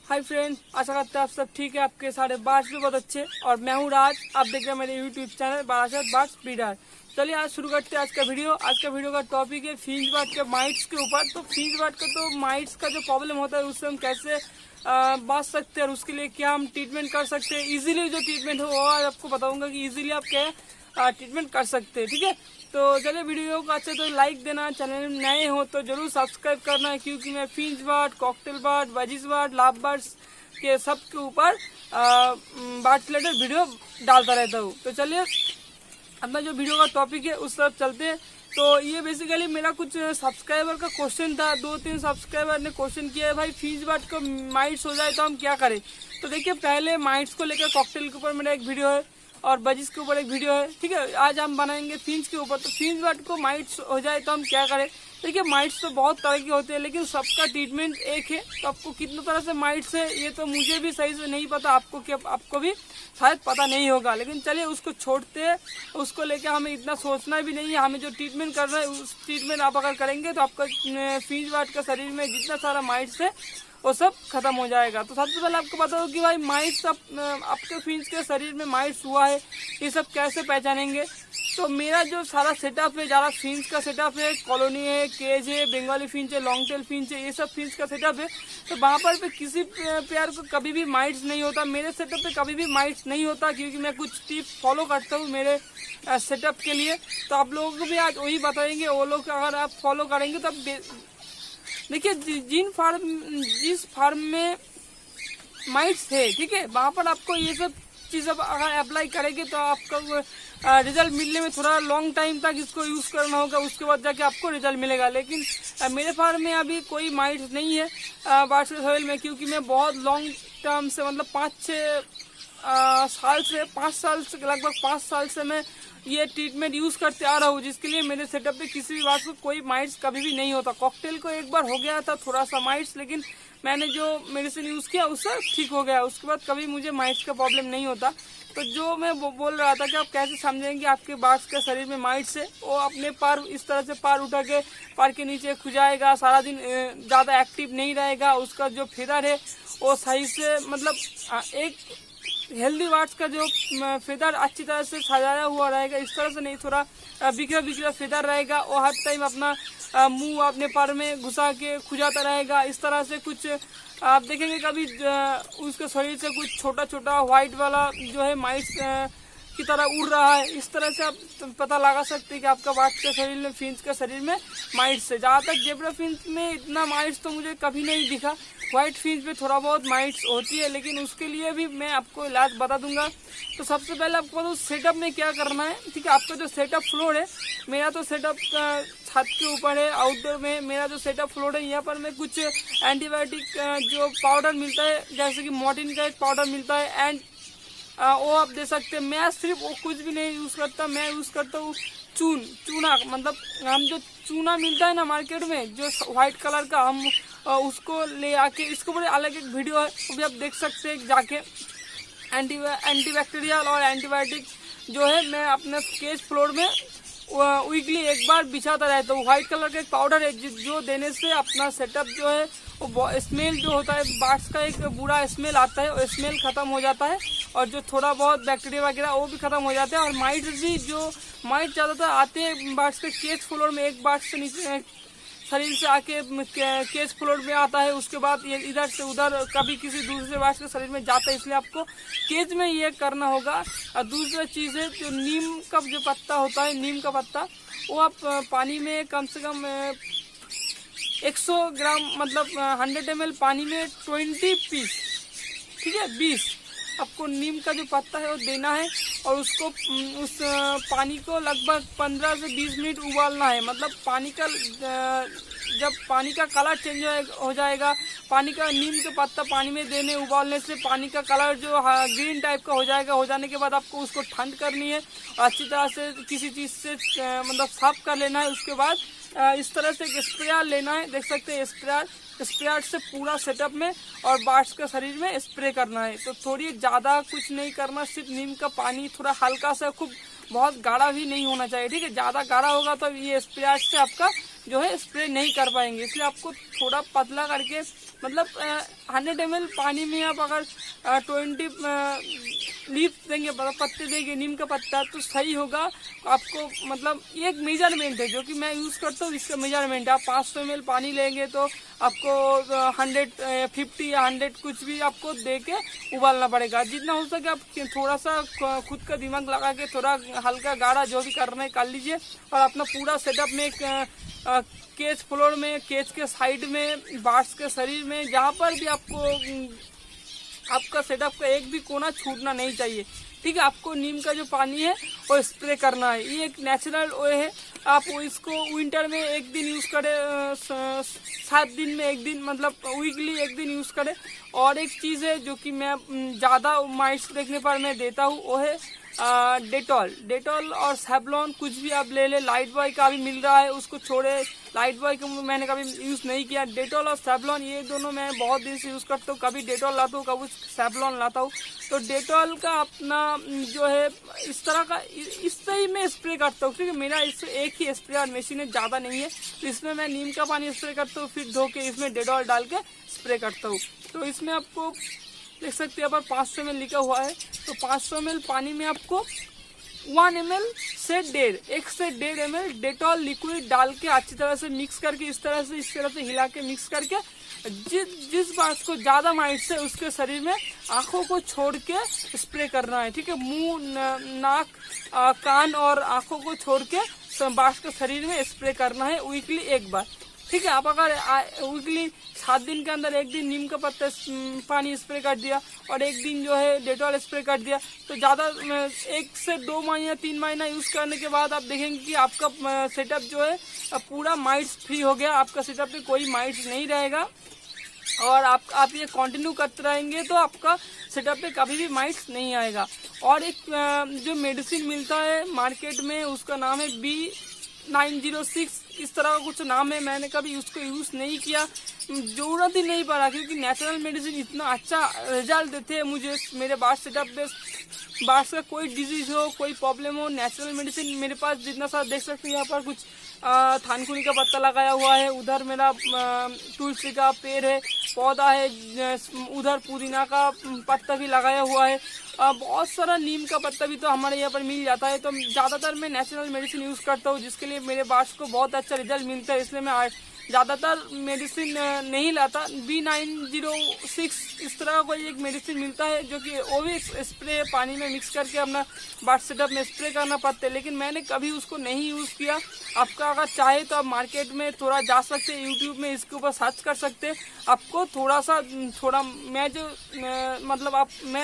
Hi friends, आशा करते हैं आप सब ठीक है। आपके सारे बार्ड्स भी बहुत अच्छे। और मैं हूँ राज, आप देख रहे हैं मेरे YouTube channel Barasat birds breeder. चलिए आज शुरू करते हैं आज का वीडियो। आज का वीडियो का टॉपिक है फिंच बर्ड के माइट्स के ऊपर। तो फिंच बर्ड का तो माइट्स का जो प्रॉब्लम होता है उससे हम कैसे बच सकते हैं और उसके लिए क्या हम ट्रीटमेंट कर सकते हैं। इजीली जो ट्रीटमेंट हो वो आज आपको बताऊंगा कि इजीली आप क्या ट्रीटमेंट कर सकते हैं। ठीक है, तो चलिए वीडियो को अच्छा तो लाइक देना, चैनल में नए हो तो जरूर सब्सक्राइब करना है, क्योंकि मैं Finch bird, cocktail bird, बजिस bird, love birds के सब के ऊपर बर्ड रिलेटेड वीडियो डालता रहता हूँ। तो चलिए अपना जो वीडियो का टॉपिक है उस तरफ चलते हैं। तो ये बेसिकली मेरा कुछ सब्सक्राइबर का क्वेश्चन था। 2-3 सब्सक्राइबर ने क्वेश्चन किया है, भाई फिंच बर्ड को माइट्स हो जाए तो हम क्या करें। तो देखिए, पहले माइट्स को लेकर कॉकटेल के ऊपर मेरा एक वीडियो है और बजिस के ऊपर एक वीडियो है। ठीक है, आज हम बनाएंगे फिंच के ऊपर। तो फिंच बर्ड को माइट्स हो जाए तो हम क्या करें। देखिए, माइट्स तो बहुत तरह के होते हैं, लेकिन सबका ट्रीटमेंट एक है। तो आपको कितने तरह से माइट्स है ये तो मुझे भी सही से नहीं पता, आपको भी शायद पता नहीं होगा। लेकिन चलिए उसको छोड़ते हैं, उसको लेके हमें इतना सोचना भी नहीं है। हमें जो ट्रीटमेंट करना है उस ट्रीटमेंट आप अगर करेंगे तो आपका फिंच बर्ड का शरीर में जितना सारा माइट्स है वो सब खत्म हो जाएगा। तो सबसे पहले आपको बताओ कि भाई माइट्स आपके फिंच के शरीर में माइट्स हुआ है, ये सब कैसे पहचानेंगे। तो मेरा जो सारा सेटअप है, ज़्यादा फिंच का सेटअप है, कॉलोनी है, केज है, बंगाली फिंच है, लॉन्ग टेल फिंच है, ये सब फिंच का सेटअप है। तो वहाँ पर किसी पेयर को कभी भी माइट्स नहीं होता। मेरे सेटअप पे कभी भी माइट्स नहीं होता, क्योंकि मैं कुछ टिप्स फॉलो करता हूँ मेरे सेटअप के लिए। तो आप लोगों को भी आज वही बताएंगे, वो लोग अगर आप फॉलो करेंगे तो देखिए जिस फार्म में माइट्स है, ठीक है, वहाँ पर आपको ये सब चीज़ अगर अप्लाई करेंगे तो आपका रिजल्ट मिलने में थोड़ा लॉन्ग टाइम तक इसको यूज़ करना होगा, उसके बाद जाके आपको रिजल्ट मिलेगा। लेकिन मेरे फार्म में अभी कोई माइट्स नहीं है बर्ड्स के सोइल में, क्योंकि मैं बहुत लॉन्ग टर्म से मतलब 5 साल से लगभग 5 साल से मैं ये ट्रीटमेंट यूज करते आ रहा हूँ, जिसके लिए मेरे सेटअप पे किसी भी बात को कोई माइट्स कभी भी नहीं होता। कॉकटेल को एक बार हो गया था थोड़ा सा माइट्स, लेकिन मैंने जो मेडिसिन यूज किया उससे ठीक हो गया। उसके बाद कभी मुझे माइट्स का प्रॉब्लम नहीं होता। तो जो मैं बोल रहा था कि आप कैसे समझेंगे आपके बर्ड्स के शरीर में माइट्स है, वो अपने पैर इस तरह से पैर उठा के पैर के नीचे खुजाएगा, सारा दिन ज़्यादा एक्टिव नहीं रहेगा, उसका जो फेदर है वो सही से मतलब एक हेल्दी बर्ड्स का जो फेदर अच्छी तरह से सजाया हुआ रहेगा, इस तरह से नहीं थोड़ा बिखरा बिखरा फेदर रहेगा। वो हर टाइम अपना मुंह अपने पर में घुसा के खुजाता रहेगा। इस तरह से कुछ आप देखेंगे कभी उसके शरीर से कुछ छोटा छोटा व्हाइट वाला जो है माइट्स की तरह उड़ रहा है। इस तरह से आप पता लगा सकते हैं कि आपका बर्ड के शरीर में, फिंच के शरीर में माइट्स है। जहाँ तक जेब्रा फिंच में इतना माइट्स तो मुझे कभी नहीं दिखा। व्हाइट फिंच पे थोड़ा बहुत माइट्स होती है, लेकिन उसके लिए भी मैं आपको इलाज बता दूंगा। तो सबसे पहले आपको तो सेटअप में क्या करना है। ठीक है, आपका जो सेटअप फ्लोर है, मेरा तो सेटअप छत के ऊपर है, आउटडोर में मेरा जो सेटअप फ्लोर है, यहाँ पर मैं कुछ एंटीबायोटिक जो पाउडर मिलता है, जैसे कि मॉर्टिन का एक पाउडर मिलता है एंड वो आप दे सकते हैं। मैं सिर्फ वो कुछ भी नहीं यूज़ करता, मैं यूज़ करता हूँ चूना। मतलब हम जो चूना मिलता है ना मार्केट में, जो व्हाइट कलर का, हम उसको ले आके, इसके ऊपर अलग एक वीडियो है वो भी आप देख सकते हैं जाके। एंटीबैक्टीरियल और एंटीबायोटिक जो है मैं अपने केज फ्लोर में वीकली एक बार बिछाता रहता हूँ। व्हाइट कलर का एक पाउडर है जो देने से अपना सेटअप जो है वो स्मेल जो होता है बर्ड्स का, एक बुरा स्मेल आता है, वो स्मेल खत्म हो जाता है और जो थोड़ा बहुत बैक्टीरिया वगैरह वो भी खत्म हो जाते हैं। और माइट्स भी, जो माइट ज़्यादातर आते हैं बर्ड्स के केज फ्लोर में, एक बर्ड्स से नीचे शरीर से आके केज फ्लोर में आता है, उसके बाद ये इधर से उधर कभी किसी दूसरे बर्ड्स के शरीर में जाता है, इसलिए आपको केज में ये करना होगा। और दूसरा चीज़ है जो नीम का जो पत्ता होता है, नीम का पत्ता, वो आप पानी में कम से कम 100 ग्राम मतलब 100 ml पानी में 20 पीस, ठीक है, 20 आपको नीम का जो पत्ता है वो देना है। और उसको उस पानी को लगभग 15 से 20 मिनट उबालना है। मतलब पानी का जब पानी का कलर चेंज हो जाएगा, पानी का नीम के पत्ता पानी में देने उबालने से पानी का कलर जो ग्रीन टाइप का हो जाएगा। हो जाने के बाद आपको उसको ठंड करनी है, अच्छी तरह से किसी चीज़ से मतलब साफ कर लेना है। उसके बाद इस तरह से एक स्प्रेयर लेना है, देख सकते हैं स्प्रेयर, स्प्रे से पूरा सेटअप में और बार्ड्स के शरीर में स्प्रे करना है। तो थोड़ी ज़्यादा कुछ नहीं करना, सिर्फ नीम का पानी थोड़ा हल्का सा, खूब बहुत गाढ़ा भी नहीं होना चाहिए, ठीक है। ज़्यादा गाढ़ा होगा तो ये स्प्रे से आपका जो है स्प्रे नहीं कर पाएंगे, इसलिए आपको थोड़ा पतला करके, मतलब 100 ml पानी में आप अगर 20 लीफ देंगे, पत्ते देंगे नीम का पत्ता, तो सही होगा आपको। मतलब एक मेजरमेंट है जो कि मैं यूज़ करता हूँ, इसका मेजरमेंट है। आप 500 ml पानी लेंगे तो आपको 150 या 100 कुछ भी आपको दे के उबालना पड़ेगा। जितना हो सके आप थोड़ा सा खुद का दिमाग लगा के थोड़ा हल्का गाढ़ा जो भी करना है कर लीजिए, और अपना पूरा सेटअप में केज फ्लोर में, केज के साइड में, बार्ड्स के शरीर में, जहाँ पर भी आपका सेटअप का एक भी कोना छूटना नहीं चाहिए, ठीक है। आपको नीम का जो पानी है वो स्प्रे करना है। ये एक नेचुरल वे है। आप इसको विंटर में एक दिन यूज़ करें, 7 दिन में एक दिन, मतलब वीकली एक दिन यूज़ करें। और एक चीज़ है जो कि मैं ज़्यादा माइट्स देखने पर मैं देता हूँ, वो है डेटॉल और सेवलॉन। कुछ भी आप ले ले, लाइट बॉय का भी मिल रहा है, उसको छोड़े। लाइट बॉय को मैंने कभी यूज़ नहीं किया। डेटॉल और सेवलॉन ये दोनों मैं बहुत दिन से यूज़ करता हूँ। कभी डेटॉल लाता हूँ, कभी सेवलॉन लाता हूँ। तो डेटॉल का अपना जो है इस तरह का, इससे ही मैं स्प्रे करता हूँ, क्योंकि मेरा इससे एक ही स्प्रे मशीन है, ज़्यादा नहीं है। तो इसमें मैं नीम का पानी स्प्रे करता हूँ, फिर धो के इसमें डेटॉल डाल के स्प्रे करता हूँ। तो इसमें आपको देख सकते हैं यहाँ पर 500 ml लिखा हुआ है। तो 500 ml पानी में आपको 1 ml से 1 से 1.5 ml डेटॉल लिक्विड डाल के अच्छी तरह से मिक्स करके, इस तरह से हिला के मिक्स करके, जिस बात को ज़्यादा माइट्स है उसके शरीर में आँखों को छोड़ के स्प्रे करना है, ठीक है। मुंह, नाक, कान और आँखों को छोड़ के बार्ड्स के शरीर में स्प्रे करना है वीकली एक बार, ठीक है। आप अगर वीकली 7 दिन के अंदर एक दिन नीम का पत्ता पानी स्प्रे कर दिया और एक दिन जो है डेटॉल स्प्रे कर दिया, तो ज़्यादा 1 से 2 महीना 3 महीना यूज़ करने के बाद आप देखेंगे कि आपका सेटअप जो है पूरा माइट्स फ्री हो गया। आपका सेटअप में कोई माइट्स नहीं रहेगा, और आप ये कंटिन्यू करते रहेंगे तो आपका सेटअप पे कभी भी माइट्स नहीं आएगा। और एक जो मेडिसिन मिलता है मार्केट में, उसका नाम है B906, इस तरह का कुछ नाम है। मैंने कभी उसको यूज़ नहीं किया, ज़रूरत ही नहीं पड़ा, क्योंकि नेचुरल मेडिसिन इतना अच्छा रिजल्ट देते हैं मुझे। मेरे बार्ड्स सेटअप में बार्ड्स का कोई डिजीज़ हो, कोई प्रॉब्लम हो, नेचुरल मेडिसिन मेरे पास जितना सा देख सकते हैं, यहाँ पर कुछ थानकुनी का पत्ता लगाया हुआ है, उधर मेरा तुलसी का पेड़ है, पौधा है, उधर पुदीना का पत्ता भी लगाया हुआ है, बहुत सारा नीम का पत्ता भी तो हमारे यहाँ पर मिल जाता है। तो ज़्यादातर मैं नेचुरल मेडिसिन यूज़ करता हूँ, जिसके लिए मेरे बार्ड्स को बहुत अच्छा रिजल्ट मिलता है। इसलिए मैं ज़्यादातर मेडिसिन नहीं लाता। B906 इस तरह का कोई एक मेडिसिन मिलता है, जो कि वो भी स्प्रे पानी में मिक्स करके अपना बार्ड सेटअप में स्प्रे करना पड़ता है, लेकिन मैंने कभी उसको नहीं यूज़ किया। आपका अगर चाहे तो आप मार्केट में थोड़ा जा सकते हैं, यूट्यूब में इसके ऊपर सर्च कर सकते हैं। आपको थोड़ा मैं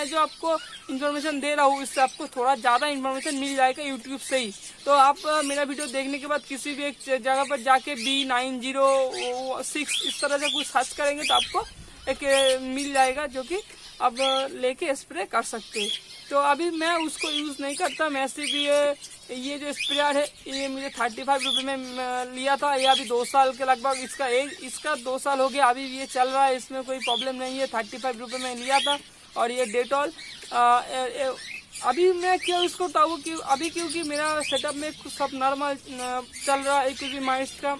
जो आपको इन्फॉर्मेशन दे रहा हूँ, इससे आपको थोड़ा ज़्यादा इन्फॉर्मेशन मिल जाएगा यूट्यूब से ही। तो आप मेरा वीडियो देखने के बाद किसी भी एक जगह पर जाके B906 इस तरह से कुछ सर्च करेंगे तो आपको एक मिल जाएगा, जो कि अब लेके स्प्रे कर सकते हैं। तो अभी मैं उसको यूज़ नहीं करता। मैं सिर्फ ये जो स्प्रेयर है, ये मुझे 35 रुपये में लिया था। ये अभी 2 साल के लगभग इसका 2 साल हो गया, अभी ये चल रहा है, इसमें कोई प्रॉब्लम नहीं है। 35 रुपये में लिया था। और ये डेटॉल अभी मैं क्यों यूज़ करता हूँ क्योंकि मेरा सेटअप में सब नॉर्मल चल रहा है, क्योंकि माइट्स का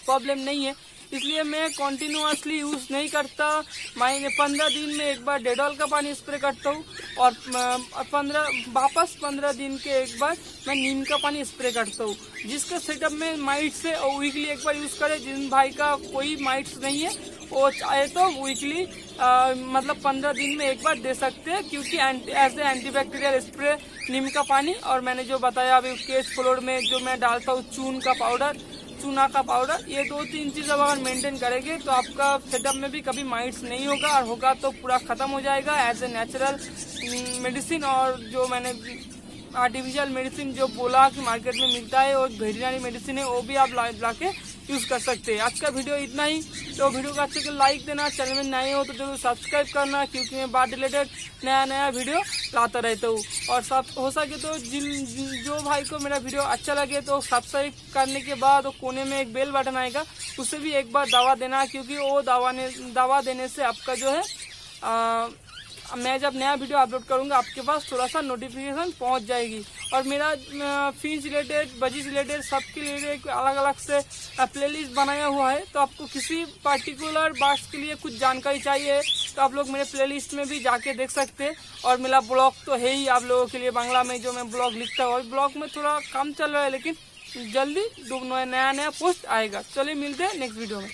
प्रॉब्लम नहीं है, इसलिए मैं कंटिन्यूअसली यूज़ नहीं करता। महीने 15 दिन में एक बार डेटॉल का पानी स्प्रे करता हूँ, और 15 दिन के एक बार मैं नीम का पानी स्प्रे करता हूँ। जिसका सेटअप में माइट्स है और वीकली एक बार यूज़ करे। जिन भाई का कोई माइट्स नहीं है वो चाहे तो वीकली मतलब 15 दिन में एक बार दे सकते हैं, क्योंकि एज ए एंटीबैक्टीरियल स्प्रे नीम का पानी, और मैंने जो बताया अभी केज फ्लोर में जो मैं डालता हूँ चूना का पाउडर, ये 2-3 चीज़ अगर मेंटेन करेंगे तो आपका सेटअप में भी कभी माइट्स नहीं होगा, और होगा तो पूरा ख़त्म हो जाएगा एज ए नेचुरल मेडिसिन। और जो मैंने आर्टिफिशियल मेडिसिन जो बोला कि मार्केट में मिलता है और वेटरनरी मेडिसिन है, वो भी आप ला के यूज़ कर सकते हैं। आज का वीडियो इतना ही। तो वीडियो को अच्छे से लाइक देना, चैनल में नए हो तो जरूर सब्सक्राइब करना, क्योंकि मैं बात रिलेटेड नया वीडियो लाता रहता हूँ। और सब हो सके तो जो भाई को मेरा वीडियो अच्छा लगे तो सब्सक्राइब करने के बाद कोने में एक बेल बटन आएगा, उसे भी एक बार दबा देना, क्योंकि वो दबा देने से आपका जो है मैं जब नया वीडियो अपलोड करूंगा आपके पास थोड़ा सा नोटिफिकेशन पहुंच जाएगी। और मेरा फिश रिलेटेड, बजिस रिलेटेड, सबके रिलेटेड अलग अलग से प्लेलिस्ट बनाया हुआ है। तो आपको किसी पर्टिकुलर बर्ड्स के लिए कुछ जानकारी चाहिए तो आप लोग मेरे प्लेलिस्ट में भी जाके देख सकते हैं। और मेरा ब्लॉग तो है ही आप लोगों के लिए, बांग्ला में जो मैं ब्लॉग लिखता हूँ। ब्लॉग में थोड़ा कम चल रहा है, लेकिन जल्दी नया पोस्ट आएगा। चलिए मिलते हैं नेक्स्ट वीडियो में।